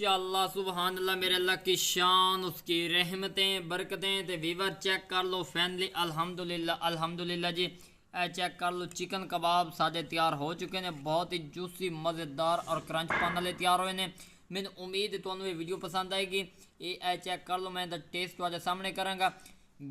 माशाअल्लाह सुबहान अल्लाह मेरे अल्लाह की शान उसकी रहमतें बरकतें ते वीवर चेक कर लो फैमिली अल्हम्दुलिल्लाह अल्हम्दुलिल्लाह जी। चेक कर लो चिकन कबाब साढ़े तैयार हो चुके हैं, बहुत ही जूसी मज़ेदार और क्रंच पाने वाले तैयार हुए हैं। मैंने उम्मीद है तुहानू ये वीडियो पसंद आएगी। ये चेक कर लो, मैं दा टेस्ट तुहाडे सामने करांगा।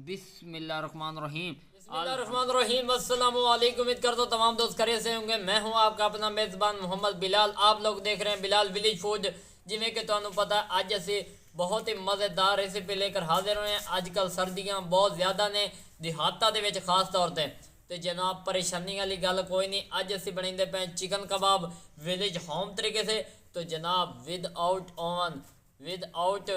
बिस्मिल्लाहिर्रहमानिर्रहीम बिस्मिल्लाहिर्रहमानिर्रहीम। अस्सलामु अलैकुम। उम्मीद करता हूँ तमाम दोस्त खैरियत से होंगे। मैं हूँ आपका अपना मेज़बान मोहम्मद बिलाल। आप लोग देख रहे हैं बिलाल विलेज फूड। जिमें कि तुहानू पता अज असी बहुत ही मज़ेदार रेसिपी लेकर हाजिर हुए हैं। अजकल सर्दियाँ बहुत ज़्यादा ने देहातां दे विच खास तौर पर तो जनाब परेशानी वाली गल कोई नहीं। अज असी बनाते पे चिकन कबाब विलेज होम तरीके से। तो जनाब without oven without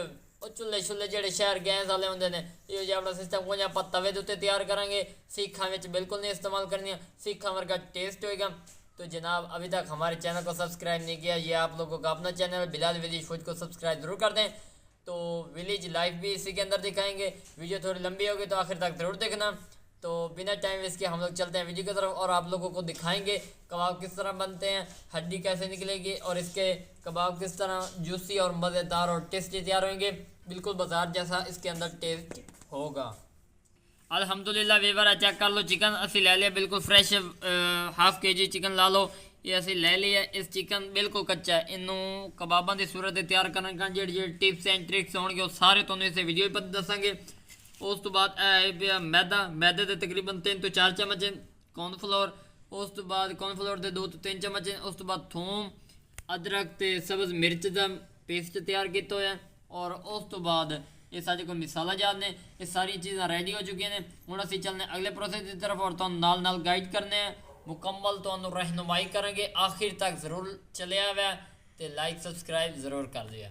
चुले छुले जो शहर गैस वाले होंगे ने यो अपना सिस्टम को आप तवे के उत्ते तैयार करेंगे। सीखा में बिल्कुल नहीं इस्तेमाल करनी, सीखा वर्गा टेस्ट होएगा। तो जनाब अभी तक हमारे चैनल को सब्सक्राइब नहीं किया, ये आप लोगों का अपना चैनल बिलाल विलेज फूड को सब्सक्राइब जरूर कर दें। तो विलेज लाइफ भी इसी के अंदर दिखाएंगे। वीडियो थोड़ी लंबी होगी तो आखिर तक ज़रूर देखना। तो बिना टाइम वेस्ट के हम लोग चलते हैं वीडियो की तरफ और आप लोगों को दिखाएंगे कबाब किस तरह बनते हैं, हड्डी कैसे निकलेगी और इसके कबाब किस तरह जूसी और मज़ेदार और टेस्टी तैयार होंगे। बिल्कुल बाजार जैसा इसके अंदर टेस्ट होगा। अल्हम्दुलिल्लाह वीवर चेक कर लो चिकन असी ले लिया बिल्कुल फ्रैश, हाफ kg चिकन ला लो। ये असी ले लिया। इस चिकन बिल्कुल कच्चा है, इनू कबाबों की सूरत तैयार करने का जी टिप्स एंड ट्रिक्स होंगे वो सारे तुहानू इस वीडियो पर दसांगे। उस तो बाद मैदा, मैदे के तकरीबन 3 तो 4 चम्मच कॉर्नफ्लोर। उस तो बाद कॉर्नफ्लोर के 2 तो 3 चम्मच। उस तो बाद थूम अदरक ते सब्ज़ मिर्च का पेस्ट तैयार किया होया। और उस तो बाद ये सारे कोई मसाला याद ने, ये सारी चीज़ा रेडी हो चुकी हैं। हुण असीं चलने अगले प्रोसेस की तरफ और तुहानू नाल नाल गाइड करने हैं, मुकम्मल तुहानू रहनुमाई करेंगे। आखिर तक जरूर चलिया हुआ तो लाइक सब्सक्राइब जरूर कर दिया।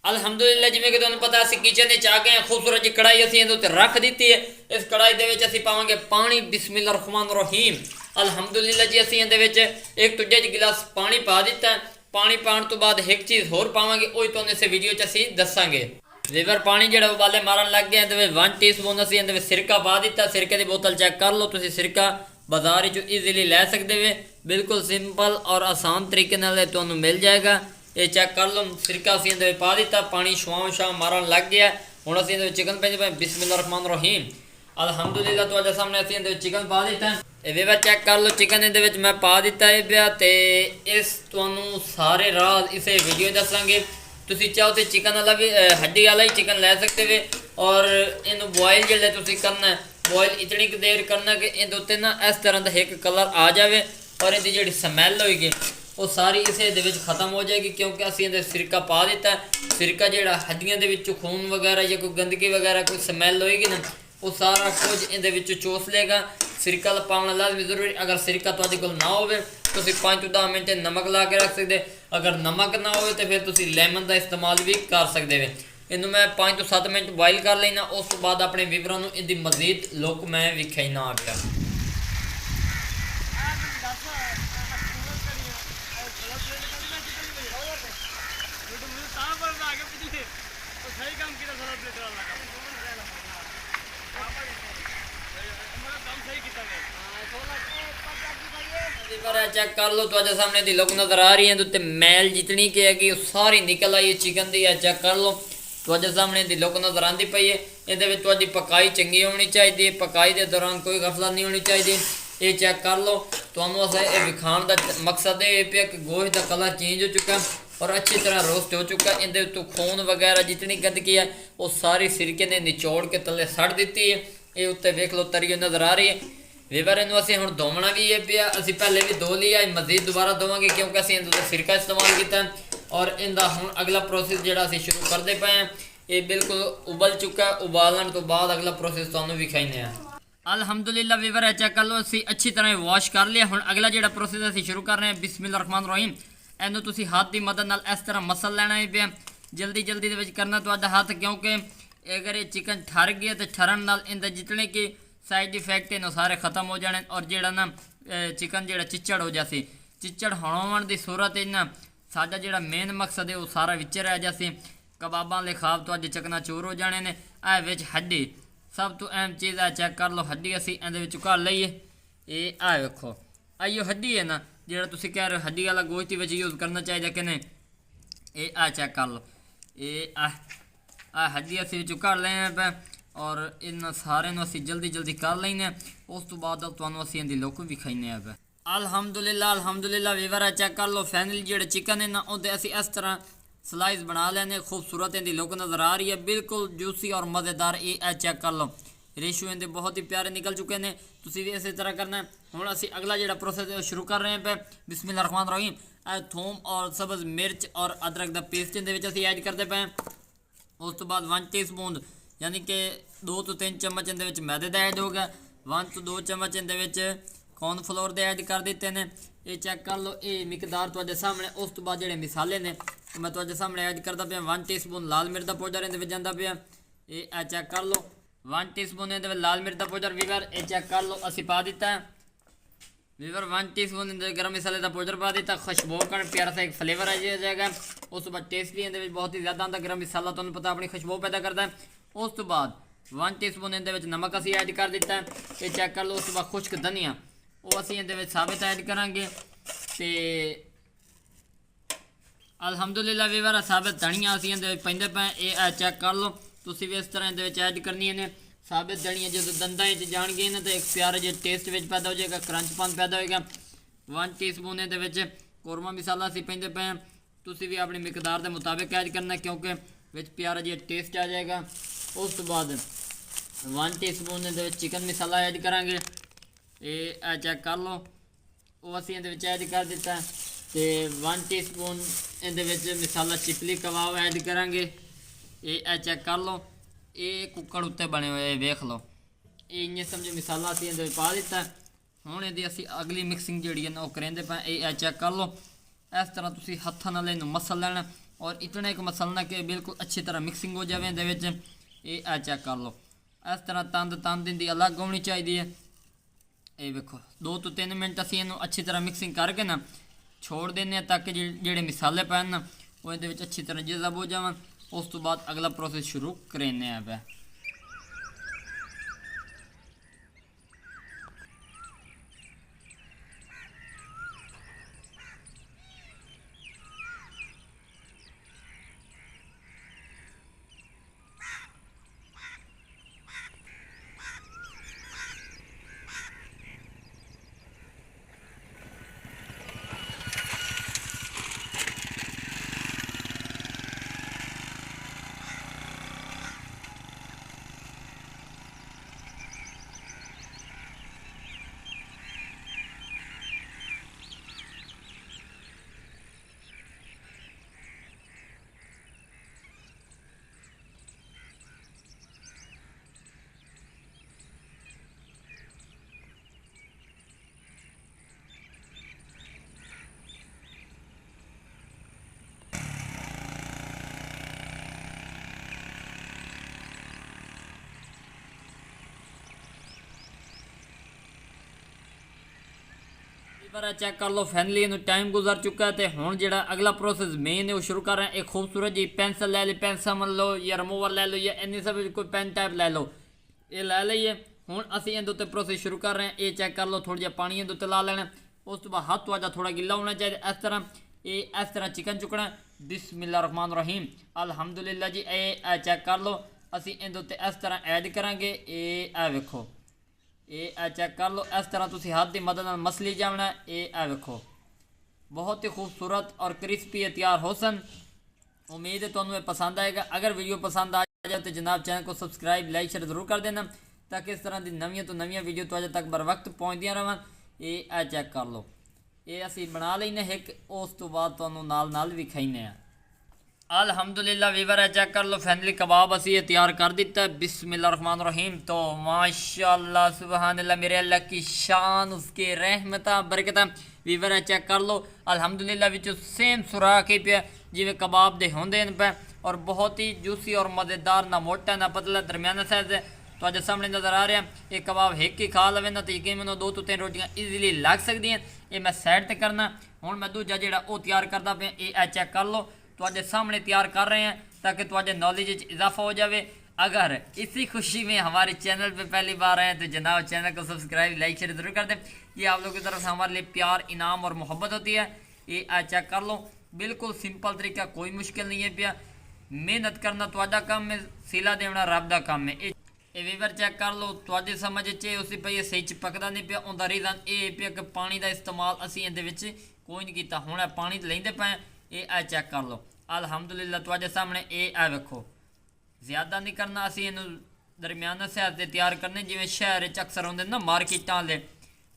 अल्हम्दुलिल्लाह जिवें कि तुहानू पता असीं किचन विच आ गए हैं। खूबसूरत जी कढ़ाई असीं इहदे उत्ते रख दी है। इस कढ़ाई दे विच असीं पावांगे पानी। बिस्मिल्लाहिर्रहमानिर्रहीम। अल्हम्दुलिल्लाह जी असीं इहदे विच 1 तो 1.5 गिलास पानी पा दिता है। पानी पाने तो बाद एक चीज़ होर पावांगे, वही तुहानू इस वीडियो च असीं दसांगे। लीवर पानी जो उबाले मारन लग गए तो 1 टीस्पून असीं इहदे विच सिरका पा दिता। सिरके की बोतल चेक कर लो, तुसीं सिरका बाजार चो ईजीली लै सकते हो। बिल्कुल सिंपल और आसान तरीके नाल तुहानू मिल जाएगा। ये चेक कर लो, सिरका असीं इहदे विच पा दिता। पानी छुआव छाव मारन लग गया। हुण असीं इहदे विच चिकन पेंदे पे। बिस्मिल्लाहिर्रहमानिर्रहीम। अल्हम्दुलिल्लाह तुहाडे सामने असीं इहदे विच चिकन पा दिता। वीवर चेक कर लो चिकन इहदे विच मैं पा दिता है पिया। तो इस तुहानू सारे राज इसे वीडियो दसांगे। तुसीं चाहो तो चिकन वाला भी हड्डी वाला ही चिकन लै सकते हो। और इनू बॉयल जो तुसीं करना है, बॉयल इतनी देर करना कि इहदे उत्ते ना इस तरह का एक कलर आ जाए और इहदी जिहड़ी स्मैल होएगी वो सारी इसे ख़त्म हो जाएगी, क्योंकि असीं इहदे सिरका पा दिता है। सिरका जिहड़ा हड्डियां दे विच खून वगैरह या कोई गंदगी वगैरह कोई स्मैल होएगी ना वो सारा कुछ इहदे विच चूस लेगा। सिरका पाना लाजमी जरूरी। अगर सिरका तुहाडे कोल ना होवे तो 5 तो 10 मिनट नमक ला के रख सकते। अगर नमक ना हो तो फिर तुसीं लेमन का इस्तेमाल भी कर सकते हो। इनू मैं 5 तो 7 मिनट बॉयल कर लेना। उस तो बाद अपने विवरां नू इहदी मजीद लुक मैं विखाईना आ गया। चेक कर लो, तुहाडे सामने दी लुक नज़र आ रही है। तो मैल जितनी की हैगी सारी निकल आई है चिकन दी है। चेक कर लो, तुहाडे सामने दी लुक नज़र आती पई है। इहदे विच तुहाडी पकाई चंगी होनी चाहिए, पकाई के दौरान कोई गफलत नहीं होनी चाहिए। ये चेक कर लो, तुहानू असें विखाण का मकसद ये पिया कि गोश्त का कलर चेंज हो चुका और अच्छी तरह रोस्ट हो चुका। इहदे तो खून वगैरह जितनी गंदगी है वो सारी सिरके ने निचोड़ के तले सड़ दी है। ये उत्ते वेख लो तरी नज़र आ रही है। वीवर इनू असीं हुण धोवना भी है पिया। असीं पहले भी धो लिया, मजीद दोबारा धोवांगे क्योंकि असीं इहदे ते सिरका इस्तेमाल किया। और इनका हुण अगला प्रोसेस जिहड़ा असीं शुरू करते पे हैं, ये बिल्कुल उबल चुका है। उबालन तो बाद अगला प्रोसेस तुहानू विखाईने हैं। अल्हम्दुलिल्लाह वीवर चेक कर लो, असीं अच्छी तरह वॉश कर लिया। हुण अगला जिहड़ा प्रोसेस असीं शुरू कर रहे हैं। बिस्मिल्लाहिर्रहमानिर्रहीम। इनू तुसीं हाथ की मदद नाल इस तरह मसल लेना है पिया। जल्दी जल्दी दे विच करना तुहाडा हाथ, क्योंकि अगर ये चिकन ठर गया तो ठरन नाल इनके जितने कि साइड इफेक्ट हैं सारे खत्म हो जाने। और जोड़ा ना चिकन जो चिच्चड़ हो जासी, चिच्चड़ होने की सूरत ना साडा जो मेन मकसद है वो सारा विच रह जासी। कबाबां ले खाब तो चकना चूर हो जाने ने। विच हड्डी सब तो अहम चीज़ है। चेक कर लो हड्डी असीं इहदे विच कढ लईए। ये आ वेखो आइयो हड्डी है ना, जो तुसीं कह रहे हो हड्डी वाला गोश्त यूज़ करना चाहिए कि नहीं। ये आ चेक कर लो, ਇਹ ਆ ਹੱਡੀ ਅਸੀਂ ਵਿੱਚੋਂ ਕੱਢ ਲੈਣੇ ਪਏ ਔਰ ਇਹਨਾਂ ਸਾਰਿਆਂ ਨੂੰ ਅਸੀਂ ਜਲਦੀ ਕਰ ਲੈਣੇ। ਉਸ ਤੋਂ ਬਾਅਦ ਤੁਹਾਨੂੰ ਅਸੀਂ ਇਹਦੀ ਲੁੱਕ ਵੀ ਖਾਈਨੇ ਆ ਪਏ। ਅਲਹਮਦੁਲਿਲਾ ਵੀਵਰ ਚੈੱਕ ਕਰ ਲਓ। ਫਾਈਨਲੀ ਜਿਹੜੇ ਚਿਕਨ ਹੈ ਨਾ ਉਹਦੇ ਅਸੀਂ ਇਸ ਤਰ੍ਹਾਂ ਸਲਾइस बना लेने। खूबसूरत इनकी लुक नज़र आ रही है, बिल्कुल जूसी और मज़ेदार। ये चेक कर लो, रेशो इनके बहुत ही प्यारे निकल चुके हैं। तुसी भी इसी तरह करना है। हुण असी अगला जो प्रोसेस है शुरू कर रहे हैं पे। बिस्मिल्लाहिर्रहमानिर्रहीम। थूम और सब्ज़ मिर्च और अदरक का पेस्ट इहदे ऐड करते पे। उस तो बाद 1 टीस्पून यानी कि 2 तो 3 चम्मच इहदे मैदे का ऐड हो गया। 1 तो 2 चम्मच इहदे कॉर्नफ्लोर दे ऐड कर दिते हैं। ये चेक कर लो, ये मिकदार तुहाडे सामने। उस तो बाद जिहड़े मिसाले ने मैं तुहाडे सामने ऐड करता पाया। 1 टीस्पून लाल मिर्च का पाउडर इहदे विच जांदा पिया। ये चेक कर लो, 1 टीस्पून इहदे लाल मिर्च का पाउडर वीवर ये चेक कर लो असी पा दिता है। वीवर 1 टीस्पून गर्म मसाले का पाउडर पा दिता। खुशबू का प्यारा सा एक फ्लेवर आ जाएगा। उस तो बाद टेस्ट भी इहदे बहुत ही ज़्यादा आंदा। गर्म मसाला तुहानूं पता अपनी खुशबू पैदा करता है। उस तो बाद 1 टीस्पून इहदे नमक असी ऐड कर दिता है। ये चेक कर लो। उस तो बाद खुश्क धनिया वो असी इहदे साबित ऐड करांगे। ते अल्हम्दुलिल्लाह वीवर साबित धनिया असी इहदे पैंदे पे। ये चेक कर लो, तुसी भी इस तरह इहदे ऐड करनी है। साबित धनिया जो दंदां जान गए ना तो एक प्यारा जो टेस्ट विच पैदा हो जाएगा, क्रंचपन पैदा होएगा। 1 टीस्पून इहदे कौरमा मसाला असी पैंदे पे। तुसी भी अपनी मिकदार के मुताबिक ऐड करना क्योंकि विच प्यारा जो टेस्ट आ जाएगा। उस तो बाद 1 टीस्पून इहदे चिकन मसाला ऐड करांगे। ये चेक कर लो, वो असी इहदे ऐड कर दिता। तो 1 टीस्पून इहदे मसाला चिपली कबाब ऐड करांगे। ये चेक कर लो, ये कुकर उत्ते बने हुए वेख लो। ये इं समझो मसाला असी इहदे पा दिता। हुण इहदी असी अगली मिक्सिंग जिहड़ी है ना वो करेंदे पे। ये चेक कर लो, इस तरह तुसी हत्थां नाल इहनूं मसल लेना और इतना एक मसलना कि बिल्कुल अच्छी तरह मिक्सिंग हो जाए इहदे विच। ये चेक कर लो, इस तरह तंद इहदी अलग होनी चाहिए है। ये वेखो 2 तो 3 मिनट असी इहनूं अच्छी तरह मिक्सिंग करके ना छोड़ देने ताकि जिहड़े मसाले पैन ना वो इहदे विच अच्छी तरह जज़ब हो जावन। उस तो बाद अगला प्रोसेस शुरू करेंगे पे। चेक कर लो, फाइनली इन्हूं टाइम गुजर चुका है। तो हुण जिहड़ा अगला प्रोसेस मेन है वो शुरू कर रहे हैं। एक खूबसूरत जी पेंसिल ले ली, पेंसिल मन लो या रिमूवर ले लो या इन्नी सब कोई पेन टाइप ले लो, ये ले लीए। हुण असीं इहदे उत्ते प्रोसेस शुरू कर रहे हैं। ये चेक कर लो, थोड़ा जिहा पानी इहदे उत्ते ला लेना। उस तो बाद हाथ तुहाडा थोड़ा गिला होना चाहिए इस तरह। ये इस तरह चिकन चुकना। बिस्मिल्लाहिर्रहमानिर्रहीम, अल्हम्दुलिल्लाह जी। ये चेक कर लो, असीं इहदे उत्ते इस तरह ऐड करांगे। ये वेखो, ये चेक कर लो, इस तरह तुसी हाथ की मदद नाल मसली जाना। ये वेखो, बहुत ही खूबसूरत और क्रिस्पी तैयार हो सन। उम्मीद है तुहानूं पसंद आएगा। अगर वीडियो पसंद आ जाए तो जनाब चैनल को सब्सक्राइब लाइक शेयर जरूर कर देना ताकि इस तरह की नवीं तो नवीं वीडियो तुहाडे तक बर वक्त पहुँचदियां रहन। ये चेक कर लो, ये असी बना लैने एक। उस तो बाद तुहानूं नाल भी खाइने आ। अल्हम्दुलिल्लाह वीवर चेक कर लो, फाइनली कबाब असी तैयार कर दिता है। बिस्मिल्लाहिर्रहमानिर्रहीम। तो माशाअल्लाह सुबहानल्लाह, मेरे अल्लाह की शान, उसके रहमता बरकता। वीवर चेक कर लो, अल्हम्दुलिल्लाह विच सेम सुराख ही पे जिवें कबाब दे होंदे पे और बहुत ही जूसी और मज़ेदार, ना मोटा ना पतला, दरमियाना साइज है। तो सामने नज़र आ रहा है। ये कबाब एक ही खा लवे ना तो यकीन मैंने 2 तो 3 रोटियां ईजीली लग सकती हैं। ये मैं साइड ते करना। हुण मैं दूजा जिहड़ा वो तैयार करता पे। ये चेक कर लो, तुहाडे सामने तैयार कर रहे हैं ताकि तुहाडे नॉलेज इजाफा हो जाए। अगर इसी खुशी में हमारे चैनल पे पहली बार आए तो जनाब चैनल को सब्सक्राइब लाइक शेयर ज़रूर कर दें। ये आप लोगों की तरफ से हमारे लिए प्यार, इनाम और मोहब्बत होती है। ये चेक कर लो, बिल्कुल सिंपल तरीका, कोई मुश्किल नहीं है पिया। ਮਿਹਨਤ ਕਰਨਾ ਤੁਹਾਡਾ ਕੰਮ ਹੈ, ਸਿਲਾ ਦੇਣਾ ਰੱਬ ਦਾ ਕੰਮ ਹੈ। ਇਹ ਵੀਵਰ ਚੈੱਕ ਕਰ ਲਓ, ਤੁਹਾਡੀ ਸਮਝ 'ਚ ਉਸੇ ਪਈ ਇਹ ਸਹੀ ਚਪਕਦਾ ਨਹੀਂ ਪਿਆ। ਉਹਦਾ ਰੀਜ਼ਨ ਇਹ ਪਿਆ ਕਿ ਪਾਣੀ ਦਾ ਇਸਤੇਮਾਲ ਅਸੀਂ ਇਹਦੇ ਵਿੱਚ ਕੋਈ ਨਹੀਂ ਕੀਤਾ। ਹੁਣ ਇਹ ਪਾਣੀ ਲੈਂਦੇ ਪਏ, ਇਹ ਚੈੱਕ ਕਰ ਲਓ। ਅਲਹਮਦੁਲਿਲਾ ਤੁਹਾਡੇ ਸਾਹਮਣੇ ਇਹ ਵੇਖੋ, ਜ਼ਿਆਦਾ ਨਹੀਂ ਕਰਨਾ ਅਸੀਂ ਇਹਨੂੰ ਦਰਮਿਆਨਾ ਸੈਰ 'ਤੇ ਤਿਆਰ ਕਰਨੇ, ਜਿਵੇਂ ਸ਼ਹਿਰ 'ਚ ਅਕਸਰ ਹੁੰਦੇ ਨਾ ਮਾਰਕੀਟਾਂ ਵਾਲੇ।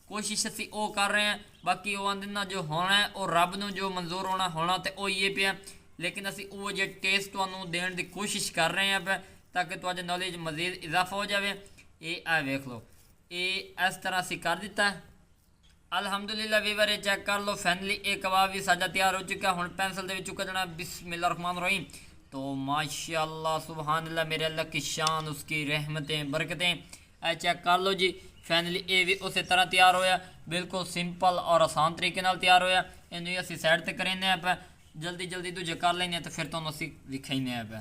ਕੋਸ਼ਿਸ਼ ਅਸੀਂ ਉਹ ਕਰ ਰਹੇ ਹਾਂ, ਬਾਕੀ ਉਹ ਆਂਦੇ ਨਾ ਜੋ ਹੋਣਾ ਹੈ ਉਹ ਰੱਬ ਨੂੰ ਜੋ ਮਨਜ਼ੂਰ ਹੋਣਾ ਤੇ ਉਹ ਇਹ ਪਿਆ। ਲੇਕਿਨ ਅਸੀਂ ਉਹ ਜੇ ਟੇਸਟ ਤੁਹਾਨੂੰ ਦੇਣ ਦੀ ਕੋਸ਼ਿਸ਼ ਕਰ ਰਹੇ ਹਾਂ ਪਿਆ, ਤਾਂ ਕਿ ਤੁਹਾਡੇ ਨੌਲੇਜ ਮਜ਼ੀਦ ਇਜ਼ਾਫਾ ਹੋ ਜਾਵੇ। ਇਹ ਵੇਖ ਲਓ, ਇਹ ਇਸ ਤਰ੍ਹਾਂ ਅਸੀਂ ਕਰ ਦਿੱਤਾ। ਅਲਹਮਦੁਲਿਲਾ ਵੀਵਰ ਇਹ ਚੈੱਕ ਕਰ ਲਓ। ਫਾਈਨਲੀ ਇਹ ਕਬਾਬ ਵੀ ਸਾਡਾ ਤਿਆਰ ਹੋ ਚੁੱਕਾ। ਹੁਣ ਪੈਨਸਲ ਦੇ ਵਿੱਚ ਕੱਢਣਾ बिस्मिल्लाह रहमान रहीम। तो माशाअल्लाह सुबहान अल्लाह, मेरे अल्लाह की शान, उसकी रहमतें बरकतें। चेक कर लो जी, फाइनली ये भी उस तरह तैयार होया, बिल्कुल सिंपल और आसान तरीके नाल तैयार होया। इन्हें असी साइड ते करेंगे आप, जल्दी जल्दी दूजे कर लेंगे तो फिर तुहानूं असी विखाइने आप।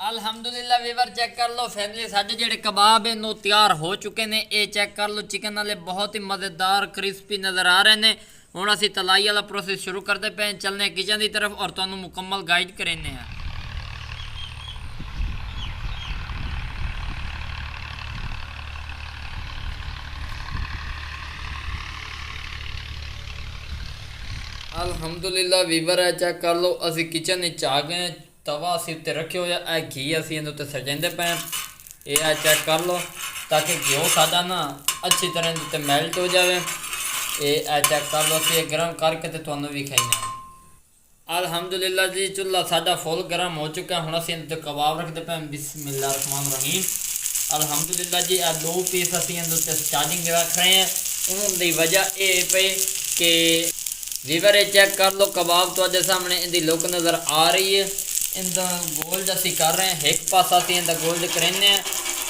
अल्हम्दुलिल्लाह वीवर चेक कर लो, फाइनली साडे जेहड़े कबाब है नो तैयार हो चुके हैं। ये चेक कर लो, चिकन वाले बहुत ही मज़ेदार क्रिस्पी नज़र आ रहे हैं। हुण असी तलाई वाला प्रोसेस शुरू करते पे, चलने किचन की तरफ और तुहानूं मुकम्मल गाइड करेंगे हैं। अल्हम्दुलिल्लाह वीवर है चेक कर लो, असी किचन आ गए। तवा असी उत्ते रखे हुए, घी असी इहदे उत्ते सजांदे पे। ये चेक कर लो, ताकि घ्यो साडा ना अच्छी तरह उत्ते मैल्ट हो जाए। ये चेक कर लो, असी गर्म करके तो तुहानूं भी खाइने। अल्हम्दुलिल्लाह जी, चुल्हा साडा फुल गर्म हो चुका। हुण असी इहदे कबाब रखते पे। बिस्मिल्लाह रहमान रहीम। अल्हम्दुलिल्लाह जी, दो पीस असी इहदे उत्ते स्टार्टिंग रख रहे हैं। उन्होंने वजह ये पे कि वीवर चेक कर लो, कबाब तो सामने इनकी लुक नज़र आ रही है। इनका गोल्ड असी कर रहे हैं, एक पासा असी इनका गोल्ड करेंगे,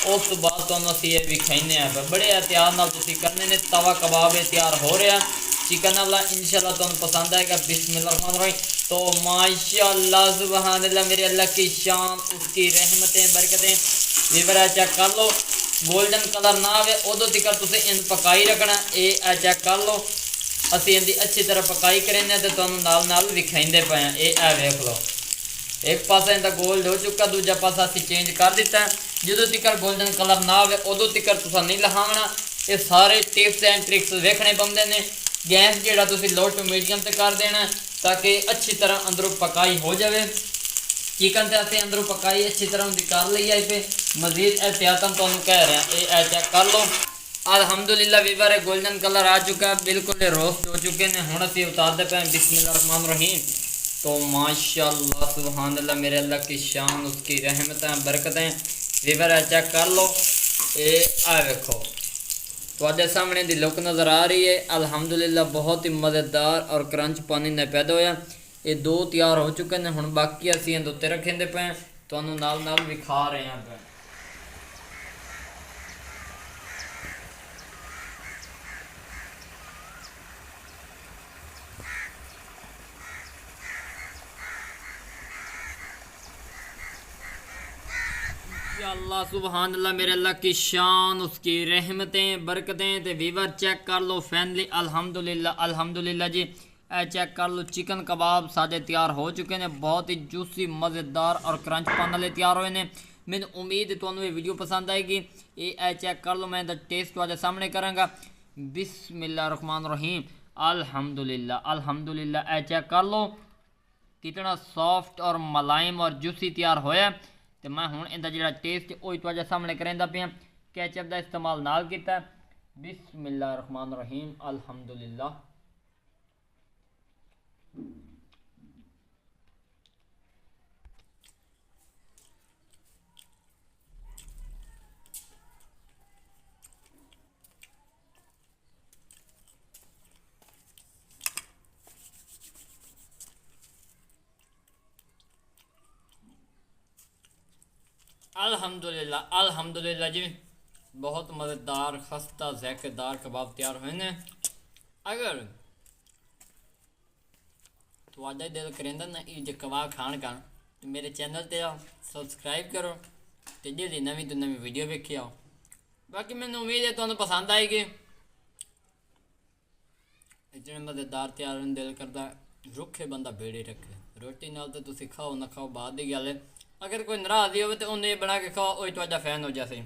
उस तो बाद तो असी ये भी खाइने। बड़े एहतियात नाल तुसीं करने ने। तवा कबाब तैयार हो रहा चिकन वाला, इंशाल्लाह तुहानूं पसंद आएगा। बिस्मिल्लाह रहमान रहीम। तो माशाअल्लाह सुभान अल्लाह, मेरे अल्लाह की शान, उसकी रहमतें बरकतें। वीवर चेक कर लो, गोल्डन कलर ना आए उदों तक तुसीं इन पकाई रखना। ये चेक कर लो, असी इनकी अच्छी तरह पकाई करेंगे तो तुहानूं नाल नाल विखाइंदे पे हैं। ये वेख लो, एक पासा इनका गोल्ड हो चुका, दूजा पासा असी चेंज कर दिता। जो तक गोल्डन कलर ना आए उदों तक तुसां नहीं लहावना। ये सारे टिप्स एंड ट्रिक्स वेखने पौंदे ने। गैस जिहड़ा तुसीं लो टू मीडियम ते कर देना, ताकि अच्छी तरह अंदरों पकाई हो जाए। चिकन तो असीं अंदरों पकाई अच्छी तरह उनकी कर ली है। पे मजीद एहतियातन तुहानूं कह रहे हैं। ये चेक कर लो, अल्हम्दुलिल्लाह वीवर गोल्डन कलर आ चुका है, बिल्कुल रोस्ट हो चुके हैं। हुण असीं उतारते पे बिस्मिल्लाह रहमान रहीम। तो माशाअल्लाह सुभान अल्लाह, मेरे अल्लाह की शान, उसकी रहमतें बरकतें। वीवर चेक कर लो, ये वेखो तुहाडे सामने दी लुक नज़र आ रही है। अल्हम्दुलिल्लाह बहुत ही मज़ेदार और क्रंच पानी ने पैदा होया। ये दो तैयार हो चुके हैं। हुण बाकी असीं इहदे उत्ते रखेंदे पे, तुहानूं नाल नाल विखा रहे हैं। अल्लाह सुबहान अल्लाह, मेरे अल्लाह की शान, उसकी रहमतें बरकतें। तो वीवर चेक कर लो, फैनली अल्हम्दुलिल्लाह अल्हम्दुलिल्लाह जी। चेक कर लो, चिकन कबाब साढ़े तैयार हो चुके हैं। बहुत ही जूसी, मज़ेदार और क्रंच पाने वाले तैयार हुए हैं। मैंने उम्मीद है तुहानूं ये वीडियो पसंद आएगी। ये चेक कर लो, मैं इहदा टेस्ट तुहाडे सामने करांगा। बिस्मिल्लाह रहमान रहीम। अल्हम्दुलिल्लाह अल्हम्दुलिल्लाह। चेक कर लो, कितना सॉफ्ट और मुलायम और जूसी तैयार होया। तो मैं हुण इहदा जिहड़ा टेस्ट वो तुहाडे सामने करेंदा पिया। कैचअप का इस्तेमाल नाल कीता। बिस्मिल्लाह रहमान रहीम। अल्हम्दुलिल्लाह। अल्हम्दुलिल्लाह अल्हम्दुलिल्लाह जी, बहुत मज़ेदार, खस्ता, ज़ायकेदार कबाब तैयार हुए हैं। अगर तुहाडा दिल करेंदा ना ये कबाब खाण का, तो मेरे चैनल ते आओ, सबसक्राइब करो, तो जेहड़ी नवीं तो नवीं वीडियो वेखी आओ। बाकी मैंने उम्मीद है तुहानूं पसंद आएगी। इतने मज़ेदार तैयार होने दिल करदा रुखे बंदा बेड़े रखे, ਰੋਟੀ ਨਾਲ ਤਾਂ ਤੁਸੀਂ ਖਾਓ ਨਾ ਖਾਓ ਬਾਅਦ ਦੀ ਗੱਲ ਹੈ। ਅਗਰ ਕੋਈ ਨਾਰਾਜ਼ ਹੋਵੇ ਤਾਂ ਉਹਨੇ ਬਣਾ ਕੇ ਖਾਓ, ਉਹ ਤੁਹਾਡਾ ਫੈਨ ਹੋ ਜਾਵੇ।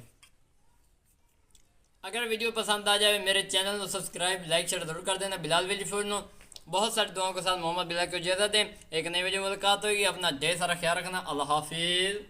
अगर वीडियो पसंद आ जाए मेरे चैनल को सब्सक्राइब लाइक शेयर जरूर कर देना। बिलाल विलेज फूड नो बहुत सारी दुआओं के साथ मोहम्मद बिलाल को इजाज़त दें। एक नई वीडियो मुलाकात होगी। अपना ढेर सारा ख्याल रखना। अल्लाह हाफिज़।